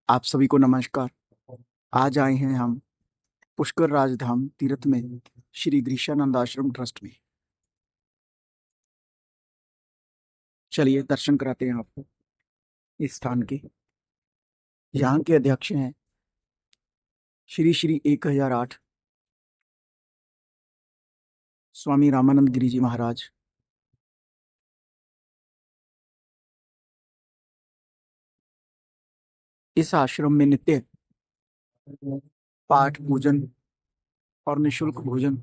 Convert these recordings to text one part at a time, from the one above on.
आप सभी को नमस्कार। आज आए हैं हम पुष्कर राजधाम तीर्थ में श्री गृषानंद आश्रम ट्रस्ट में। चलिए दर्शन कराते हैं आपको इस स्थान के। यहाँ के अध्यक्ष हैं श्री श्री 1008 स्वामी रामानंद गिरी जी महाराज। इस आश्रम में नित्य पाठ पूजन और निशुल्क भोजन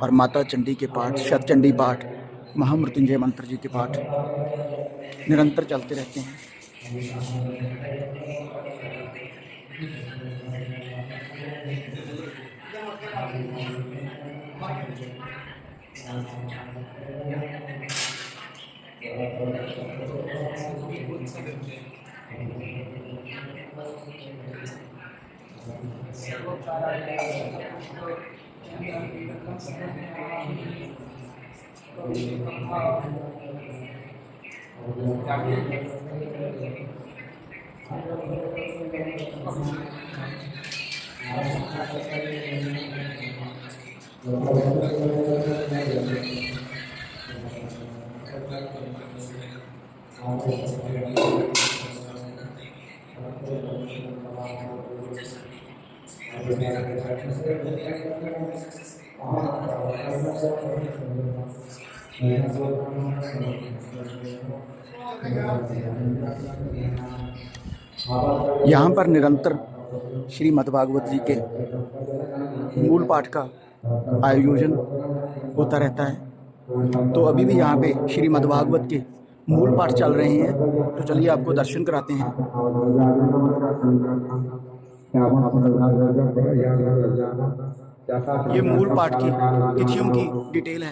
और माता चंडी के पाठ, शतचंडी पाठ, महामृत्युंजय मंत्र जी के पाठ निरंतर चलते रहते हैं। यहाँ पर निरंतर श्रीमद्भागवत जी के मूल पाठ का आयोजन होता रहता है। तो अभी भी यहाँ पे श्रीमद्भागवत के मूल पाठ चल रहे हैं, तो चलिए आपको दर्शन कराते हैं। ये मूल पाठ की तिथियों की डिटेल है।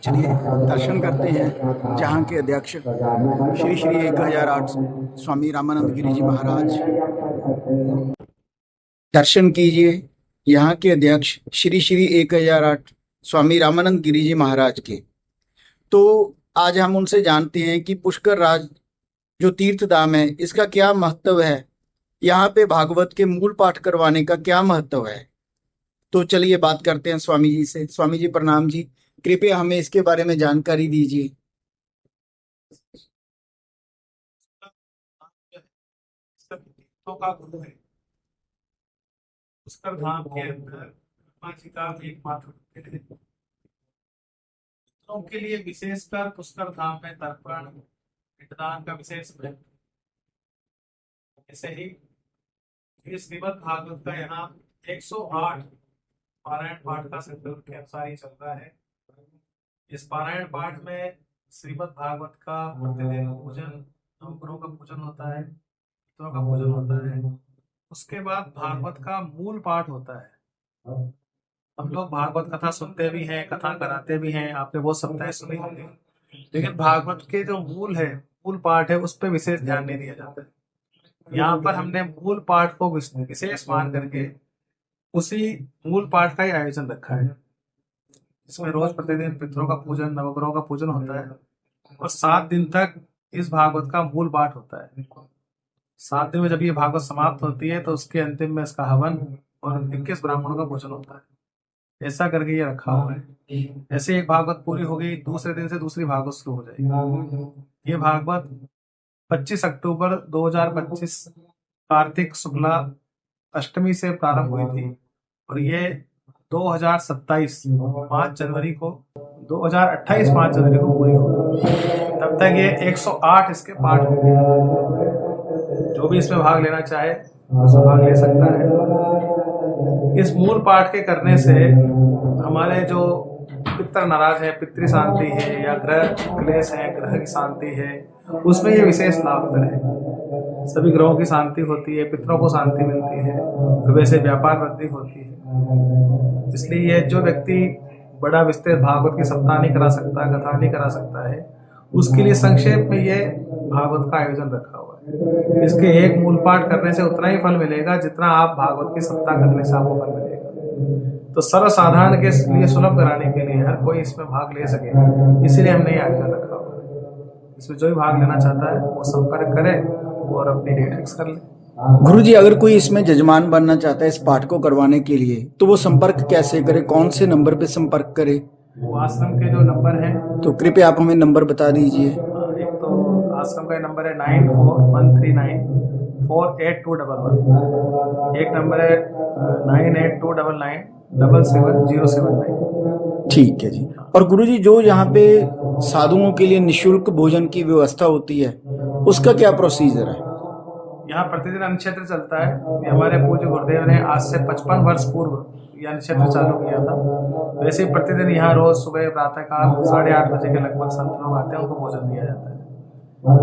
चलिए दर्शन करते हैं जहाँ के अध्यक्ष श्री श्री 1008 स्वामी रामानंद गिरी जी महाराज। दर्शन कीजिए यहाँ के अध्यक्ष श्री श्री 1008 स्वामी रामानंद गिरी जी महाराज के। तो आज हम उनसे जानते हैं कि पुष्कर राज जो तीर्थ धाम है इसका क्या महत्व है, यहाँ पे भागवत के मूल पाठ करवाने का क्या महत्व है। तो चलिए बात करते हैं स्वामी जी से। स्वामी जी प्रणाम जी, कृपया हमें इसके बारे में जानकारी दीजिए। पुष्कर धाम के अंदर ब्रह्मा जी का एकमात्र मंदिर है। भक्तों के लिए विशेषकर पुष्कर धाम में तर्पण पिंडदान का विशेष महत्व। ऐसे ही श्रीमद् भागवत का यहाँ 108 पारायण पाठ का संकल्प के अनुसार ही चल रहा है। इस पारायण पाठ में श्रीमद् भागवत का प्रतिदिन पूजन, नवग्रहों का पूजन होता है, पितरों का पूजन होता है। उसके बाद भागवत का मूल पाठ होता है। हम लोग भागवत कथा सुनते भी हैं, कथा कराते भी हैं, आपने वो सप्ताह सुनी होंगी, लेकिन भागवत के जो मूल है, मूल पाठ है, उस पर विशेष ध्यान नहीं दिया जाता है। यहाँ पर हमने मूल पाठ को विशेष मान करके उसी मूल पाठ का ही आयोजन रखा है। इसमें रोज प्रतिदिन पितरों का पूजन, नवग्रहों का पूजन होता है और 7 दिन तक इस भागवत का मूल पाठ होता है। 7 दिन में जब ये भागवत समाप्त होती है तो उसके अंतिम में इसका हवन और 21 ब्राह्मणों का भोजन होता है। ऐसा करके ये रखा हुआ है। ऐसे एक भागवत पूरी हो गई, दूसरे दिन से दूसरी भागवत शुरू हो जाएगी। ये भागवत 25 अक्टूबर 2025 कार्तिक शुक्ला अष्टमी से प्रारंभ हुई थी और ये 2027 5 जनवरी को 2028 5 जनवरी को पूरी होगी। तब तक ये 108 इसके पाठ होंगे। जो भी इसमें भाग लेना चाहे उसमें भाग ले सकता है। इस मूल पाठ के करने से हमारे जो पितर नाराज है, पितृ शांति है या ग्रह क्लेश है, ग्रह की शांति है, उसमें ये विशेष लाभ है। सभी ग्रहों की शांति होती है, पितरों को शांति मिलती है, सुबह से व्यापार वृद्धि होती है। इसलिए ये जो व्यक्ति बड़ा विस्तृत भागवत की सप्ताह नहीं करा सकता, कथा नहीं करा सकता है, उसके लिए संक्षेप में ये भागवत का आयोजन रखा हुआ है। इसके एक मूल पाठ करने से उतना ही फल मिलेगा जितना आप भागवत की सप्ताह करने से आपको फल मिलेगा। तो सर्वसाधारण के लिए सुलभ कराने के लिए हर कोई इसमें भाग ले सके, इसीलिए हमने ये आयोजन रखा हुआ है। इसमें जो भी भाग लेना चाहता है वो संपर्क करे और अपनी डेट फिक्स कर ले। गुरुजी, अगर कोई इसमें जजमान बनना चाहता है इस पाठ को करवाने के लिए, तो वो संपर्क कैसे करे, कौन से नंबर पे संपर्क करे? वो आश्रम के जो नंबर हैं, तो कृपया आप हमें नंबर बता दीजिए। एक तो आश्रम का नंबर है 9413948211, एक नंबर है 9829977079। ठीक है जी। और गुरुजी, जो यहाँ पे साधुओं के लिए निशुल्क भोजन की व्यवस्था होती है, उसका क्या प्रोसीजर है? यहाँ प्रतिदिन अन्नक्षेत्र चलता है। ये हमारे पूज्य गुरुदेव ने आज से 55 वर्ष पूर्व ये अन्नक्षेत्र चालू किया था। वैसे ही प्रतिदिन यहाँ रोज सुबह प्रातःकाल 8:30 बजे के लगभग संत लोग आते हैं, उनको भोजन दिया जाता है।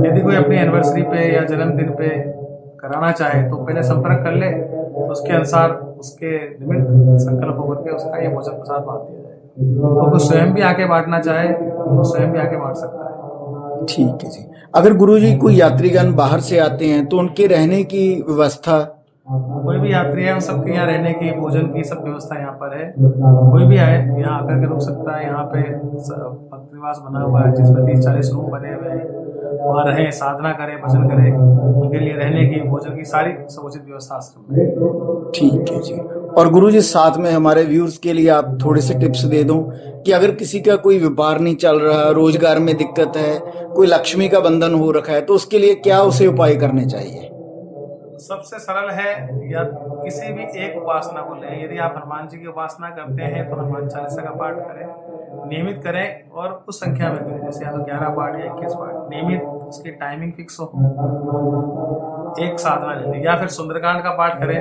यदि कोई अपनी एनिवर्सरी पे या जन्मदिन पे कराना चाहे तो पहले संपर्क कर ले, तो उसके अनुसार उसके निमित्त संकल्प होकर के उसका ये भोजन प्रसाद बांट दिया जाए। और कोई स्वयं भी आके बांटना चाहे तो स्वयं भी आके बांट सकता है। ठीक है जी। अगर गुरुजी कोई यात्रीगण बाहर से आते हैं तो उनके रहने की व्यवस्था? कोई भी यात्री है उन सबके यहाँ रहने की, भोजन की सब व्यवस्था यहाँ पर है। कोई भी आए यहाँ आकर के रुक सकता है। यहाँ पे भक्त निवास बना हुआ है जिसमें 30-40 रूम बने हुए हैं। वहाँ रहे, साधना करें, भजन करें। उनके लिए रहने की, भोजन की सारी समुचित व्यवस्था आश्रम में। ठीक है जी। और गुरुजी, साथ में हमारे व्यूअर्स के लिए आप थोड़े से टिप्स दे दो कि अगर किसी का कोई व्यापार नहीं चल रहा, रोजगार में दिक्कत है, कोई लक्ष्मी का बंधन हो रखा है, तो उसके लिए क्या उसे उपाय करने चाहिए? सबसे सरल है, या किसी भी एक उपासना को लें। यदि आप हनुमान जी की उपासना करते हैं तो हनुमान चालीसा का पाठ करें, नियमित करें और उस संख्या में करें। जैसे या तो 11 पाठ या 21 पाठ, नियमित उसकी टाइमिंग फिक्स हो। एक साधना ले लें, या फिर सुंदरकांड का पाठ करें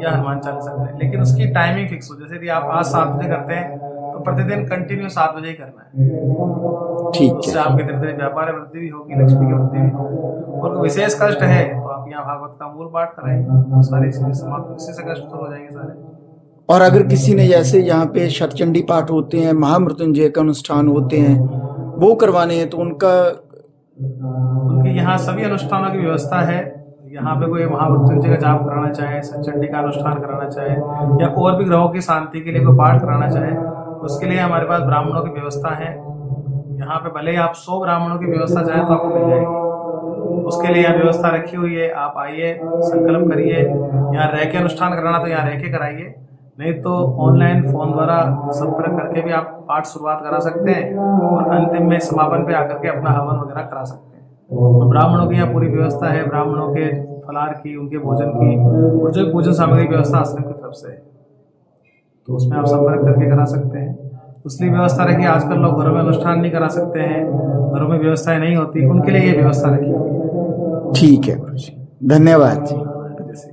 या हनुमान चालीसा करें, लेकिन उसकी टाइमिंग फिक्स हो। जैसे यदि आप आज 7 बजे करते हैं तो प्रतिदिन कंटिन्यू 7 बजे ही करना है। ठीक उससे है। आपके धीरे धीरे व्यापार वृद्धि भी होगी, लक्ष्मी की वृद्धि भी होगी। और कोई विशेष कष्ट है तो आप यहाँ भागवत का मूल पाठ कराएंगे, सारी चीजें समाप्त, इसी से कष्ट दूर हो जाएंगे सारे। और अगर किसी ने, जैसे यहाँ पे शतचंडी पाठ होते हैं, महामृत्युंजय का अनुष्ठान होते हैं, वो करवाने हैं, तो उनकी यहाँ सभी अनुष्ठानों की व्यवस्था है। यहाँ पे कोई महामृत्युंजय का जाप कराना चाहे, शतचंडी का अनुष्ठान कराना चाहे, या और भी ग्रहों की शांति के लिए कोई पाठ कराना चाहे, उसके लिए हमारे पास ब्राह्मणों की व्यवस्था है। यहाँ पे भले ही आप 100 ब्राह्मणों की व्यवस्था चाहें तो आपको मिल जाएगी। उसके लिए यहाँ व्यवस्था रखी हुई है। आप आइए, संकल्प करिए। यहाँ रह के अनुष्ठान कराना तो यहाँ रह के कराइए, नहीं तो ऑनलाइन फोन द्वारा संपर्क करके भी आप पाठ शुरुआत करा सकते हैं और अंतिम में समापन पे आकर के अपना हवन वगैरह करा सकते हैं। तो ब्राह्मणों की यहाँ पूरी व्यवस्था है, ब्राह्मणों के फलाहार की, उनके भोजन की, और जो पूजन सामग्री व्यवस्था आश्रम की तरफ से है, तो उसमें आप संपर्क करके करा सकते हैं। उसलिए व्यवस्था रखी। आजकल लोग घरों में अनुष्ठान नहीं करा सकते हैं, घरों में व्यवस्थाएं नहीं होती, उनके लिए ये व्यवस्था रखी हुई है। ठीक है गुरुजी, धन्यवाद जी। जैसे